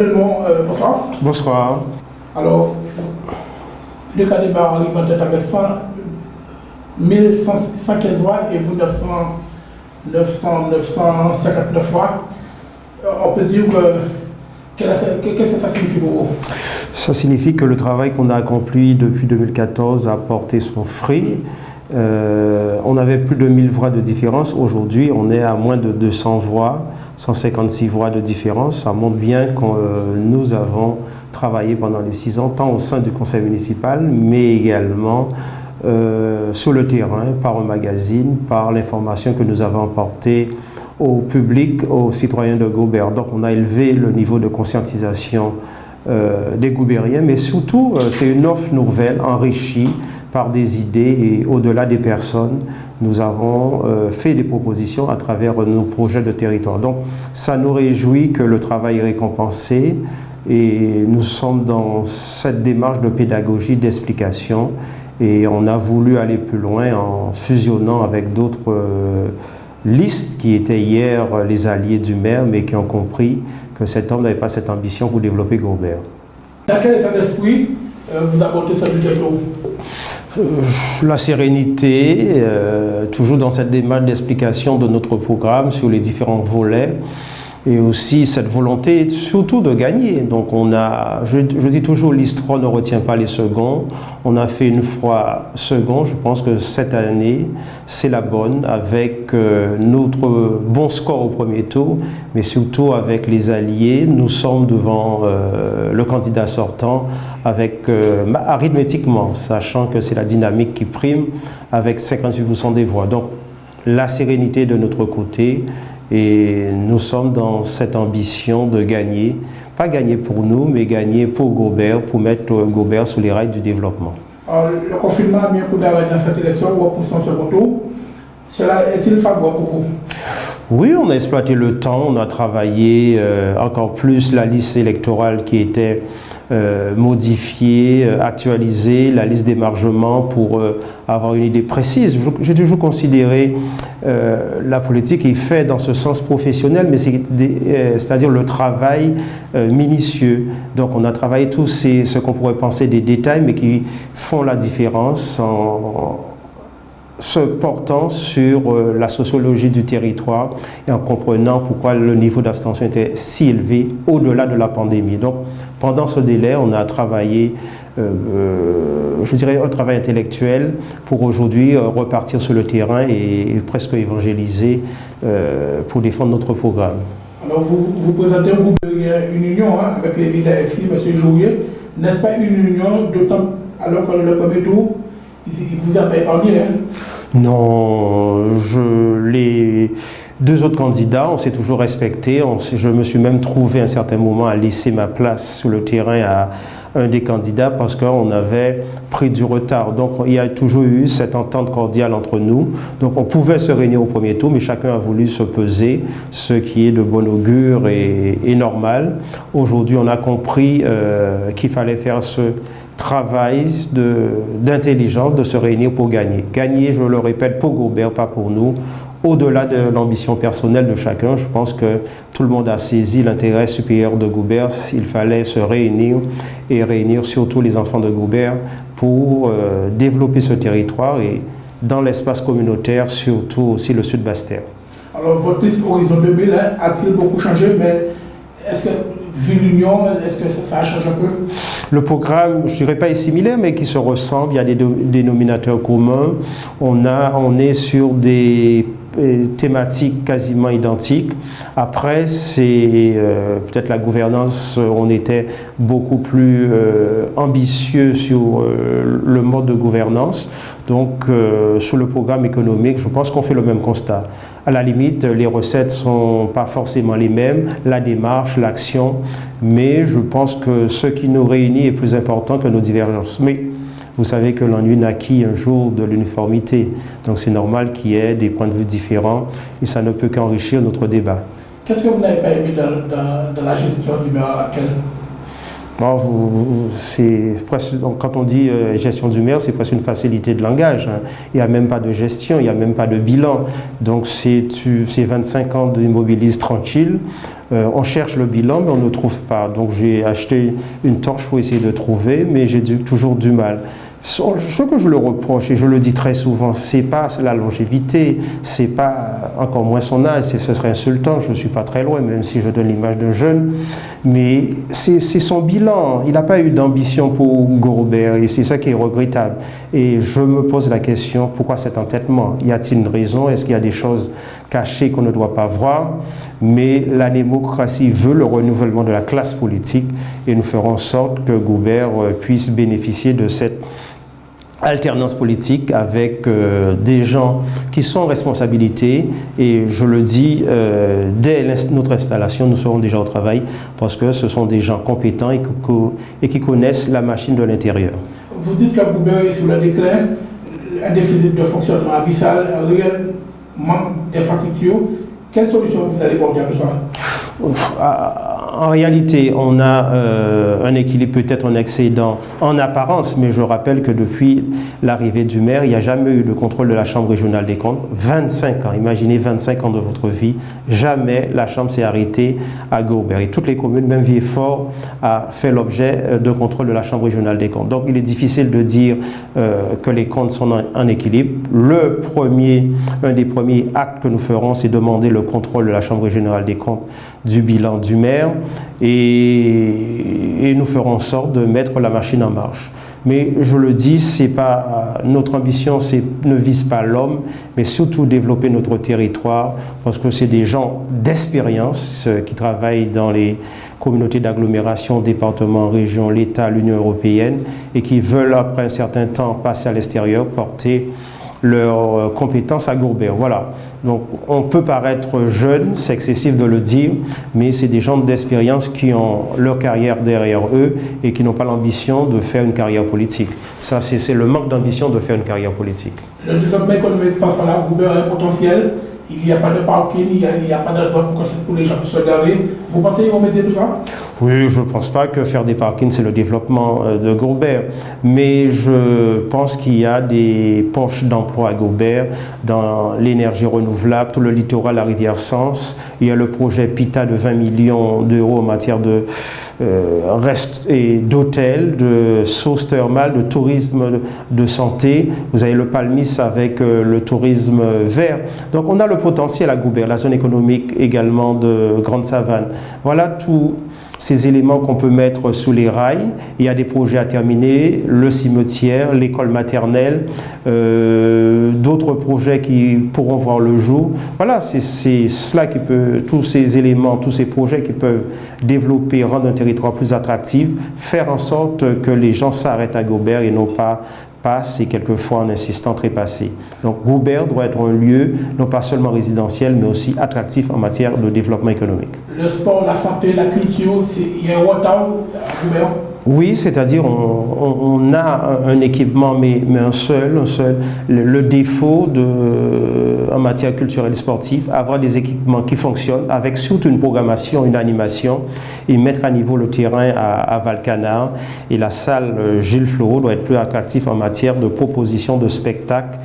Certainement, bonsoir. Bonsoir. Alors, le Cadébat arrive en tête avec 1115 voix et vous 959 voix. On peut dire qu'est-ce que ça signifie pour vous? Ça signifie que le travail qu'on a accompli depuis 2014 a porté son fruit. On avait plus de 1000 voix de différence. Aujourd'hui, on est à moins de 200 voix, 156 voix de différence. Ça montre bien que nous avons travaillé pendant les 6 ans, tant au sein du conseil municipal, mais également sur le terrain, par un magazine, par l'information que nous avons apportée au public, aux citoyens de Gaubert. Donc on a élevé le niveau de conscientisation des Goubériens, mais surtout c'est une offre nouvelle enrichie par des idées et au-delà des personnes, nous avons fait des propositions à travers nos projets de territoire. Donc ça nous réjouit que le travail est récompensé et nous sommes dans cette démarche de pédagogie, d'explication et on a voulu aller plus loin en fusionnant avec d'autres listes qui étaient hier les alliés du maire mais qui ont compris que cet homme n'avait pas cette ambition pour développer Gaubert. Dans quel état d'esprit vous apportez ce budget d'eau? La sérénité, toujours dans cette démarche d'explication de notre programme sur les différents volets et aussi cette volonté surtout de gagner. Donc on a, je dis toujours, l'histoire ne retient pas les seconds. On a fait une fois second. Je pense que cette année, c'est la bonne avec notre bon score au premier tour, mais surtout avec les alliés. Nous sommes devant le candidat sortant avec arithmétiquement, sachant que c'est la dynamique qui prime avec 58% des voix. Donc la sérénité de notre côté. Et nous sommes dans cette ambition de gagner, pas gagner pour nous, mais gagner pour Gaubert, pour mettre Gaubert sur les rails du développement. Alors, le confinement a mis un coup d'arrêt dans cette élection, ou pour son second tour. Cela est-il favorable pour vous? Oui, on a exploité le temps, on a travaillé encore plus la liste électorale qui était modifiée, actualisée, la liste d'émargement pour avoir une idée précise. J'ai toujours considéré la politique est faite dans ce sens professionnel, mais c'est-à-dire le travail minutieux. Donc on a travaillé tous ce qu'on pourrait penser des détails, mais qui font la différence en se portant sur la sociologie du territoire et en comprenant pourquoi le niveau d'abstention était si élevé au-delà de la pandémie. Donc, pendant ce délai, on a travaillé, je dirais, un travail intellectuel pour aujourd'hui repartir sur le terrain et presque évangéliser pour défendre notre programme. Alors, vous présentez un groupe, une union avec les leaders ici, M. Jourier. N'est-ce pas une union d'autant alors que le premier tour, il vous a pas épargné, hein? Non, les deux autres candidats, on s'est toujours respecté. Je me suis même trouvé à un certain moment à laisser ma place sur le terrain à un des candidats parce qu'on avait pris du retard. Donc il y a toujours eu cette entente cordiale entre nous. Donc on pouvait se réunir au premier tour, mais chacun a voulu se peser, ce qui est de bon augure et normal. Aujourd'hui, on a compris qu'il fallait faire ce travail d'intelligence, de se réunir pour gagner. Gagner, je le répète, pour Gaubert, pas pour nous. Au-delà de l'ambition personnelle de chacun, je pense que tout le monde a saisi l'intérêt supérieur de Gaubert. Il fallait se réunir et réunir surtout les enfants de Gaubert pour développer ce territoire et dans l'espace communautaire, surtout aussi le Sud Basse-Terre. Alors, votre liste Horizon 2000 a-t-il beaucoup changé, mais est-ce que, vu l'union, est-ce que ça a changé un peu? Le programme, je ne dirais pas est similaire, mais qui se ressemble. Il y a des dénominateurs communs. On est sur des thématiques quasiment identiques. Après, c'est peut-être la gouvernance, on était beaucoup plus ambitieux sur le mode de gouvernance. Donc, sur le programme économique, je pense qu'on fait le même constat. À la limite, les recettes ne sont pas forcément les mêmes, la démarche, l'action, mais je pense que ce qui nous réunit est plus important que nos divergences. Mais vous savez que l'ennui naquit un jour de l'uniformité, donc c'est normal qu'il y ait des points de vue différents et ça ne peut qu'enrichir notre débat. Qu'est-ce que vous n'avez pas aimé dans la gestion du maire actuel? Quand on dit gestion du maire, c'est presque une facilité de langage. Hein. Il n'y a même pas de gestion, il n'y a même pas de bilan. Donc c'est 25 ans d'immobilisme tranquille. On cherche le bilan, mais on ne le trouve pas. Donc j'ai acheté une torche pour essayer de trouver, mais j'ai toujours du mal. Ce que je le reproche, et je le dis très souvent, c'est pas la longévité, c'est pas encore moins son âge, ce serait insultant, je ne suis pas très loin, même si je donne l'image d'un jeune, mais c'est son bilan. Il n'a pas eu d'ambition pour Gobert, et c'est ça qui est regrettable. Et je me pose la question, pourquoi cet entêtement? Y a-t-il une raison? Est-ce qu'il y a des choses cachées qu'on ne doit pas voir? Mais la démocratie veut le renouvellement de la classe politique, et nous ferons en sorte que Gobert puisse bénéficier de cette alternance politique avec des gens qui sont en responsabilité, et je le dis, dès notre installation, nous serons déjà au travail parce que ce sont des gens compétents et qui connaissent la machine de l'intérieur. Vous dites que Gobert est sur le déclin, un déficit de fonctionnement abyssal, un réel manque d'infrastructures. Quelle solution vous allez porter à tout ça? En réalité, on a un équilibre, peut-être un excédent en apparence, mais je rappelle que depuis l'arrivée du maire, il n'y a jamais eu de contrôle de la Chambre régionale des comptes. 25 ans, imaginez 25 ans de votre vie, jamais la Chambre s'est arrêtée à Gobert. Et toutes les communes, même Vieux-Fort, a fait l'objet de contrôle de la Chambre régionale des comptes. Donc il est difficile de dire que les comptes sont en équilibre. Un des premiers actes que nous ferons, c'est demander le contrôle de la Chambre régionale des comptes du bilan du maire, et nous ferons en sorte de mettre la machine en marche. Mais je le dis, c'est pas notre ambition, ne vise pas l'homme, mais surtout développer notre territoire, parce que c'est des gens d'expérience qui travaillent dans les communautés d'agglomération, départements, régions, l'État, l'Union européenne, et qui veulent, après un certain temps, passer à l'extérieur, porter leurs compétences à Gobert. Voilà. Donc on peut paraître jeune, c'est excessif de le dire, mais c'est des gens d'expérience qui ont leur carrière derrière eux et qui n'ont pas l'ambition de faire une carrière politique. Ça, c'est le manque d'ambition de faire une carrière politique. Le développement économique passe par là, Gobert a un potentiel, il n'y a pas de parking, il n'y a pas d'endroit pour les gens puissent se garer. Vous pensez remédier tout ça? Oui, je ne pense pas que faire des parkings, c'est le développement de Gobert. Mais je pense qu'il y a des poches d'emploi à Gobert dans l'énergie renouvelable, tout le littoral, la rivière Sens. Il y a le projet PITA de 20 millions d'euros en matière de d'hôtels, de sources thermales, de tourisme de santé. Vous avez le Palmis avec le tourisme vert. Donc on a le potentiel à Gobert, la zone économique également de Grande Savane. Voilà tout ces éléments qu'on peut mettre sous les rails. Il y a des projets à terminer, le cimetière, l'école maternelle, d'autres projets qui pourront voir le jour. Voilà, c'est cela qui peut, tous ces éléments, tous ces projets qui peuvent développer, rendre un territoire plus attractif, faire en sorte que les gens s'arrêtent à Gobert et non pas passe et quelquefois en insistant trépassé. Donc Gobert doit être un lieu non pas seulement résidentiel mais aussi attractif en matière de développement économique. Le sport, la santé, la culture, il y a un retard à Gobert? Oui, c'est-à-dire on a un équipement mais un seul. Le défaut en matière culturelle et sportive, avoir des équipements qui fonctionnent avec surtout une programmation, une animation et mettre à niveau le terrain à Val-Canard, et la salle Gilles Floreau doit être plus attractive en matière de proposition de spectacle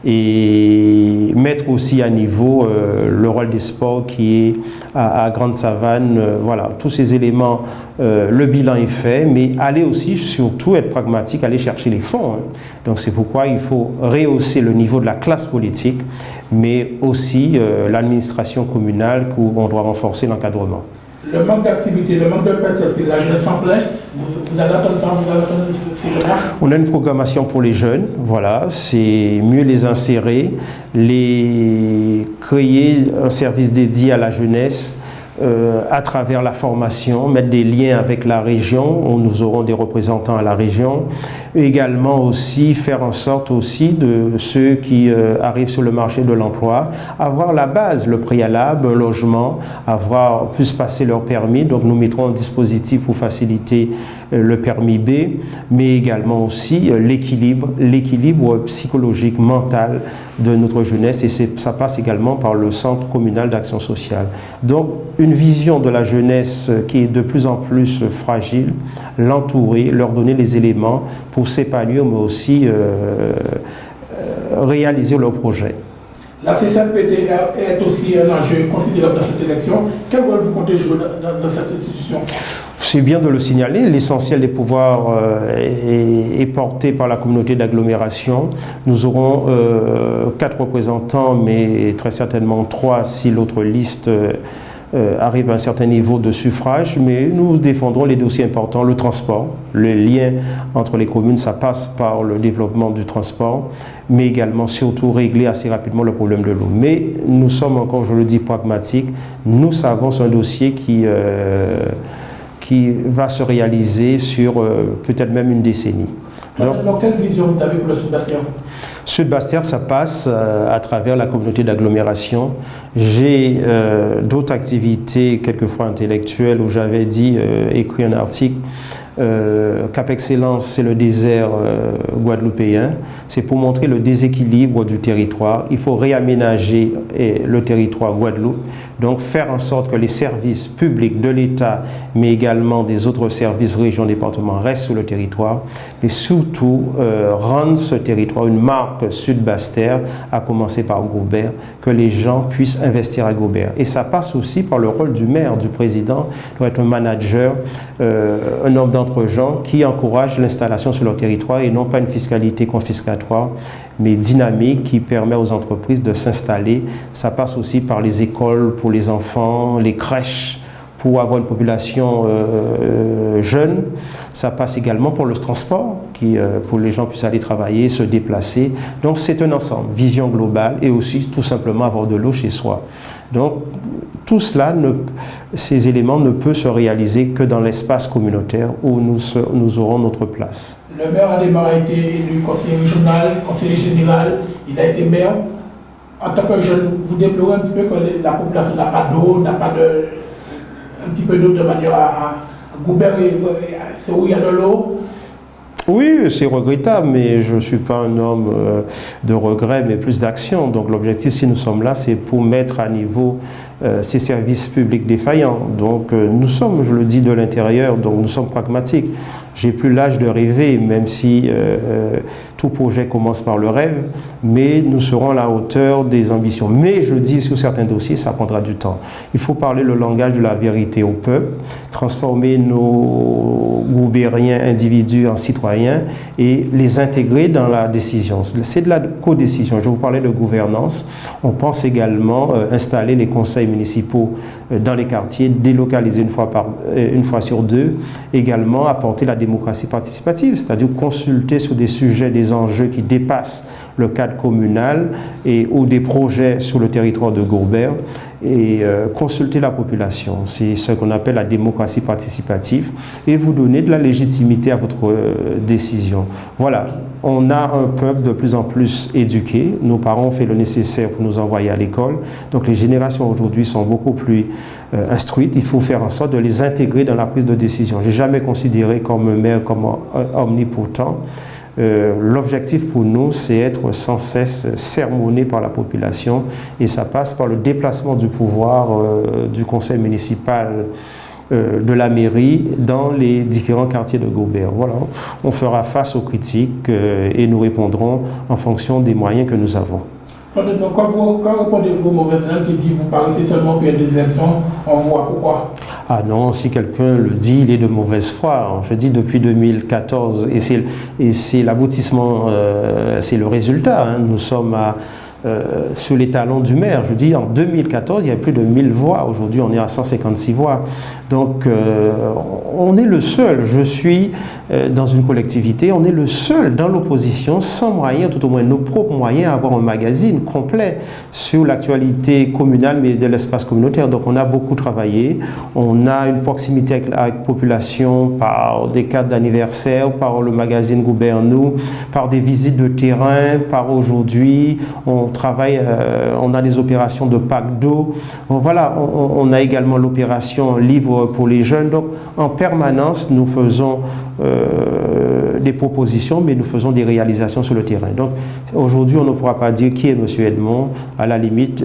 et mettre aussi à niveau le rôle des sports qui est à Grande Savane. Voilà, tous ces éléments, le bilan est fait, mais aller aussi, surtout être pragmatique, aller chercher les fonds. Hein. Donc c'est pourquoi il faut rehausser le niveau de la classe politique, mais aussi l'administration communale où on doit renforcer l'encadrement. Le manque d'activité, le manque de perspective, la jeunesse en plein, vous allez attendre ça, vous allez attendre ces jeunes-là? On a une programmation pour les jeunes, voilà, c'est mieux les insérer, créer un service dédié à la jeunesse à travers la formation, mettre des liens avec la région, où nous aurons des représentants à la région, également aussi faire en sorte aussi de ceux qui arrivent sur le marché de l'emploi, avoir la base, le préalable, un logement, puissent passer leur permis. Donc nous mettrons un dispositif pour faciliter le permis B, mais également aussi l'équilibre psychologique, mental de notre jeunesse, et ça passe également par le Centre communal d'action sociale. Donc une vision de la jeunesse qui est de plus en plus fragile, l'entourer, leur donner les éléments pour s'épanouir, mais aussi réaliser leurs projets. La CCFPT est aussi un enjeu considérable dans cette élection. Quel rôle vous comptez jouer dans cette institution? C'est bien de le signaler, l'essentiel des pouvoirs est porté par la communauté d'agglomération. Nous aurons 4 représentants, mais très certainement 3 si l'autre liste arrive à un certain niveau de suffrage, mais nous défendrons les dossiers importants, le transport, le lien entre les communes, ça passe par le développement du transport, mais également surtout régler assez rapidement le problème de l'eau. Mais nous sommes encore, je le dis, pragmatiques. Nous savons c'est un dossier qui va se réaliser sur peut-être même une décennie. Donc, quelle vision vous avez pour le Sud-Bastien? Sud-Bastien, ça passe à travers la communauté d'agglomération. J'ai d'autres activités, quelquefois intellectuelles, où j'avais écrit un article. Cap Excellence, c'est le désert guadeloupéen. C'est pour montrer le déséquilibre du territoire. Il faut réaménager le territoire Guadeloupe, donc faire en sorte que les services publics de l'État, mais également des autres services, régions, départements, restent sur le territoire, et surtout rendre ce territoire une marque Sud-Basse-Terre, à commencer par Gobert, que les gens puissent investir à Gobert. Et ça passe aussi par le rôle du maire, du président, doit être un manager, un homme gens qui encouragent l'installation sur leur territoire et non pas une fiscalité confiscatoire, mais dynamique qui permet aux entreprises de s'installer. Ça passe aussi par les écoles pour les enfants, les crèches pour avoir une population jeune. Ça passe également pour le transport, pour les gens puissent aller travailler, se déplacer. Donc c'est un ensemble, vision globale et aussi tout simplement avoir de l'eau chez soi. Donc tout cela, ces éléments ne peuvent se réaliser que dans l'espace communautaire où nous aurons notre place. Le maire Adémar a été élu conseiller régional, conseiller général, il a été maire. En tant que jeune, vous déplorez un petit peu que la population n'a pas d'eau, n'a pas un petit peu d'eau de manière à Gobert, c'est où il y a de l'eau. Oui, c'est regrettable, mais je ne suis pas un homme de regret, mais plus d'action. Donc l'objectif, si nous sommes là, c'est pour mettre à niveau ces services publics défaillants. Donc nous sommes, je le dis, de l'intérieur, donc nous sommes pragmatiques. J'ai plus l'âge de rêver, même si tout projet commence par le rêve, mais nous serons à la hauteur des ambitions. Mais je dis, sur certains dossiers, ça prendra du temps. Il faut parler le langage de la vérité au peuple, transformer nos goubériens individus en citoyens et les intégrer dans la décision. C'est de la codécision. Je vous parlais de gouvernance. On pense également installer les conseils municipaux dans les quartiers, délocaliser une fois sur 2, également apporter la démocratie participative, c'est-à-dire consulter sur des sujets, des enjeux qui dépassent le cadre communal ou des projets sur le territoire de Gobert et consulter la population. C'est ce qu'on appelle la démocratie participative et vous donner de la légitimité à votre décision. Voilà, on a un peuple de plus en plus éduqué. Nos parents ont fait le nécessaire pour nous envoyer à l'école. Donc les générations aujourd'hui sont beaucoup plus instruites. Il faut faire en sorte de les intégrer dans la prise de décision. Je n'ai jamais considéré comme un maire comme omnipotent. L'objectif pour nous, c'est être sans cesse sermonné par la population et ça passe par le déplacement du pouvoir du conseil municipal de la mairie dans les différents quartiers de Gobert. Voilà, on fera face aux critiques et nous répondrons en fonction des moyens que nous avons. Donc, quand répondez-vous aux mauvaises langues qui disent vous paraissez seulement pour des élections, on voit pourquoi? Ah non, si quelqu'un le dit, il est de mauvaise foi. Je dis depuis 2014, et c'est l'aboutissement, c'est le résultat. Hein. Nous sommes sur les talons du maire. Je dis, en 2014, il y avait plus de 1000 voix. Aujourd'hui, on est à 156 voix. Donc, on est le seul. Je suis dans une collectivité, on est le seul dans l'opposition, sans moyens, tout au moins nos propres moyens, à avoir un magazine complet sur l'actualité communale, mais de l'espace communautaire. Donc, on a beaucoup travaillé. On a une proximité avec la population par des cartes d'anniversaire, par le magazine Gouvernou, par des visites de terrain, par aujourd'hui, on travaille, on a des opérations de pack d'eau. Voilà, on a également l'opération Livre pour les jeunes. Donc, en permanence, nous faisons des propositions, mais nous faisons des réalisations sur le terrain. Donc, aujourd'hui, on ne pourra pas dire qui est M. Edmond. À la limite,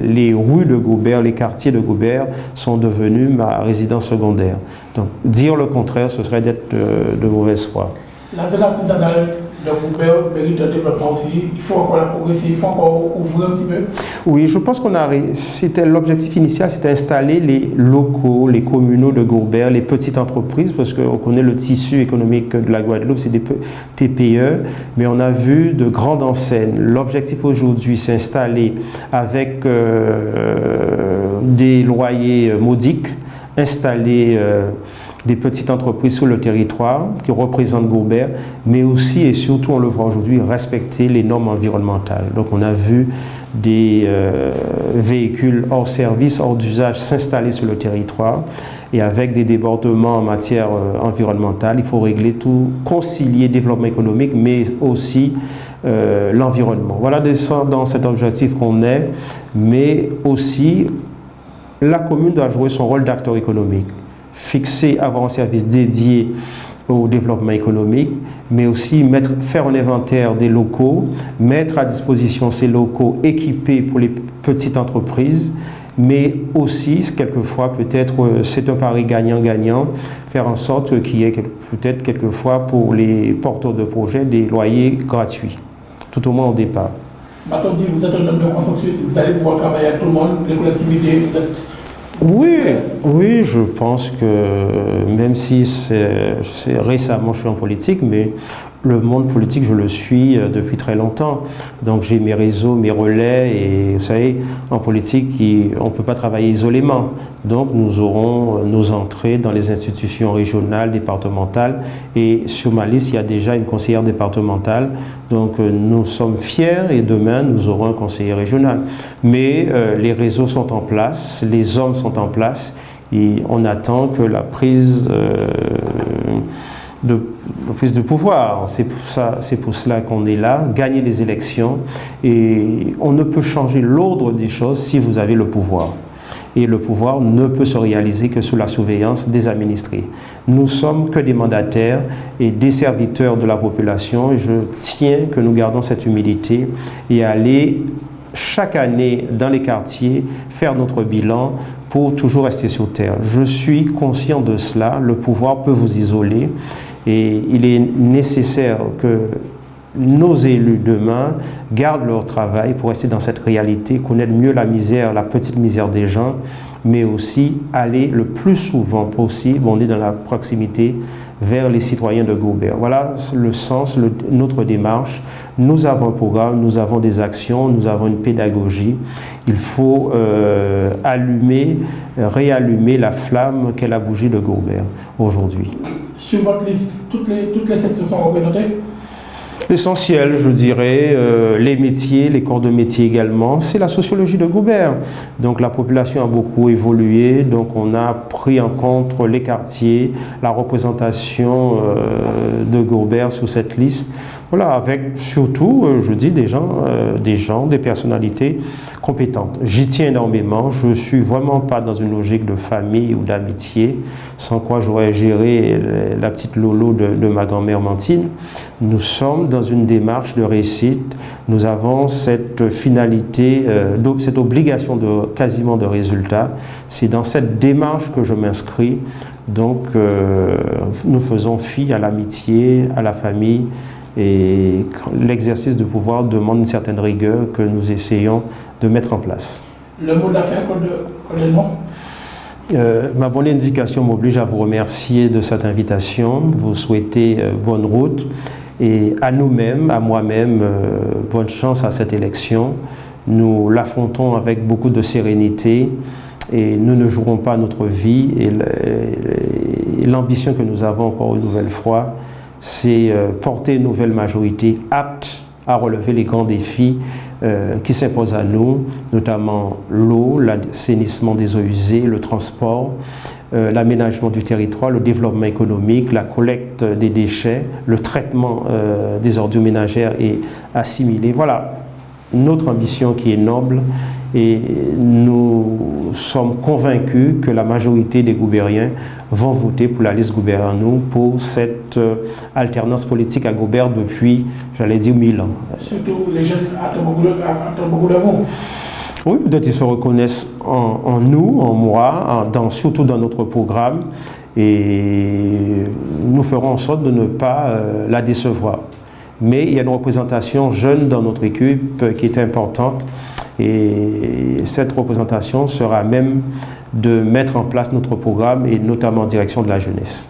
les rues de Gobert, les quartiers de Gobert sont devenus ma résidence secondaire. Donc, dire le contraire, ce serait d'être de mauvaise foi. La zone artisanale Le Goubert mérite un développement aussi. Il faut encore la progresser, il faut encore ouvrir un petit peu. Oui, je pense c'était l'objectif initial, c'était installer les locaux, les communaux de Goubert, les petites entreprises, parce qu'on connaît le tissu économique de la Guadeloupe, c'est des TPE, mais on a vu de grandes enseignes. L'objectif aujourd'hui, c'est installer avec des loyers modiques, installer des petites entreprises sur le territoire qui représentent Goubert, mais aussi et surtout, on le voit aujourd'hui, respecter les normes environnementales. Donc on a vu des véhicules hors service, hors d'usage s'installer sur le territoire, et avec des débordements en matière environnementale, il faut régler tout, concilier développement économique, mais aussi l'environnement. Voilà dans cet objectif qu'on est, mais aussi la commune doit jouer son rôle d'acteur économique, fixer, avoir un service dédié au développement économique, mais aussi faire un inventaire des locaux, mettre à disposition ces locaux équipés pour les petites entreprises, mais aussi, quelquefois, peut-être, c'est un pari gagnant-gagnant, faire en sorte qu'il y ait peut-être quelquefois pour les porteurs de projets des loyers gratuits, tout au moins au départ. Maintenant, vous êtes un homme de consensus, vous allez pouvoir travailler avec tout le monde, les collectivités, vous êtes... Oui, je pense que même si récemment je suis en politique, mais le monde politique, je le suis depuis très longtemps. Donc j'ai mes réseaux, mes relais, et vous savez, en politique, on ne peut pas travailler isolément. Donc nous aurons nos entrées dans les institutions régionales, départementales, et sur ma liste, il y a déjà une conseillère départementale. Donc nous sommes fiers, et demain, nous aurons un conseiller régional. Mais les réseaux sont en place, les hommes sont en place, et on attend que la prise de pouvoir. C'est pour cela qu'on est là, gagner les élections, et on ne peut changer l'ordre des choses si vous avez le pouvoir. Et le pouvoir ne peut se réaliser que sous la surveillance des administrés. Nous sommes que des mandataires et des serviteurs de la population, et je tiens que nous gardons cette humilité et aller chaque année dans les quartiers faire notre bilan pour toujours rester sur terre. Je suis conscient de cela, le pouvoir peut vous isoler, et il est nécessaire que nos élus demain gardent leur travail pour rester dans cette réalité, connaître mieux la misère, la petite misère des gens, mais aussi aller le plus souvent possible, on est dans la proximité, vers les citoyens de Goubert. Voilà le sens, notre démarche. Nous avons un programme, nous avons des actions, nous avons une pédagogie. Il faut réallumer la flamme qu'est la bougie de Goubert aujourd'hui. Sur votre liste, toutes les sections sont représentées? L'essentiel, je dirais, les métiers, les corps de métier également, c'est la sociologie de Goubert. Donc la population a beaucoup évolué, donc on a pris en compte les quartiers, la représentation de Goubert sur cette liste. Voilà, avec surtout, je dis, des gens, des personnalités compétentes. J'y tiens énormément, je ne suis vraiment pas dans une logique de famille ou d'amitié, sans quoi j'aurais géré la petite Lolo de ma grand-mère Mantine. Nous sommes dans une démarche de réussite, nous avons cette finalité, cette obligation quasiment de résultat. C'est dans cette démarche que je m'inscris, donc nous faisons fi à l'amitié, à la famille, et l'exercice de pouvoir demande une certaine rigueur que nous essayons de mettre en place. Le mot de la fin, colonel? Ma bonne indication m'oblige à vous remercier de cette invitation, vous souhaiter bonne route, et à nous-mêmes, à moi-même, bonne chance à cette élection. Nous l'affrontons avec beaucoup de sérénité, et nous ne jouerons pas notre vie, et l'ambition que nous avons encore une nouvelle fois, c'est porter une nouvelle majorité apte à relever les grands défis qui s'imposent à nous, notamment l'eau, l'assainissement des eaux usées, le transport, l'aménagement du territoire, le développement économique, la collecte des déchets, le traitement des ordures ménagères et assimilées. Voilà notre ambition qui est noble, et nous sommes convaincus que la majorité des Goubériens vont voter pour la liste Goubert-nous pour cette alternance politique à Goubert depuis, j'allais dire, 1000 ans. Surtout les jeunes attendent beaucoup de vous. Oui, peut-être ils se reconnaissent en nous, en moi, surtout dans notre programme, et nous ferons en sorte de ne pas la décevoir. Mais il y a une représentation jeune dans notre équipe qui est importante et cette représentation sera à même de mettre en place notre programme et notamment en direction de la jeunesse.